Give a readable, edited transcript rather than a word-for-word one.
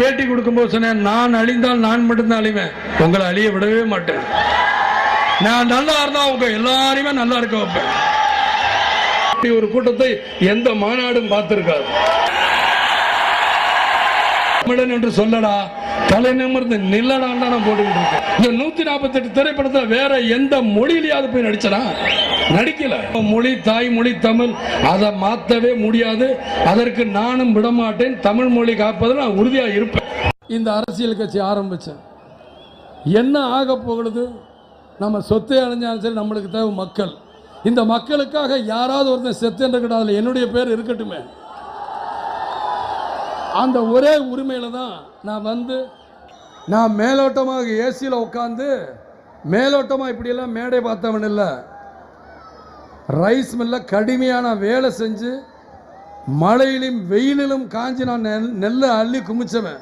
பேட்டி கொடுக்கும்போது சொன்னேன், நான் அழிந்தால் நான் மட்டும்தான் அழிவேன், உங்களை அழிய விடவே மாட்டேன். நான் நல்லா இருந்தா உங்க எல்லாரையுமே நல்லா இருக்க வைப்பேன். ஒரு கூட்டத்தை எந்த மாநாடும் பார்த்திருக்காது. என்று சொல்லடா, தலை நிமிர்ந்து நில்லடான்னு நான் போட்டுக்கிட்டு இருக்கேன். இந்த 148 திரைப்படத்தை வேற எந்த மொழியிலாவது போய் நடிச்சனா? நடிக்கல. மொழி தாய்மொழி தமிழ், அதை மாற்றவே முடியாது. அதற்கு நானும் விடமாட்டேன். தமிழ் மொழி காப்பதில் நான் உறுதியா இருப்பேன். இந்த அரசியல் கட்சி ஆரம்பிச்சேன். என்ன ஆக போகிறது? நம்ம சொத்தை அடைஞ்சாலும் சரி, நம்மளுக்கு தேவை மக்கள். இந்த மக்களுக்காக யாராவது ஒருத்தன் செத்து கூடாது, என்னுடைய பேர் இருக்கட்டுமே. அந்த ஒரே உரிமையில தான் நான் மேலோட்டமாக ஏசியில் உட்காந்து மேலோட்டமாக இப்படியெல்லாம் மேடை பார்த்தவன் இல்லை. ரைஸ் மில்ல கடுமையான வேலை செஞ்சு மழையிலும் வெயிலிலும் காஞ்சி நான் நெல்லை அள்ளி குமிச்சவன்.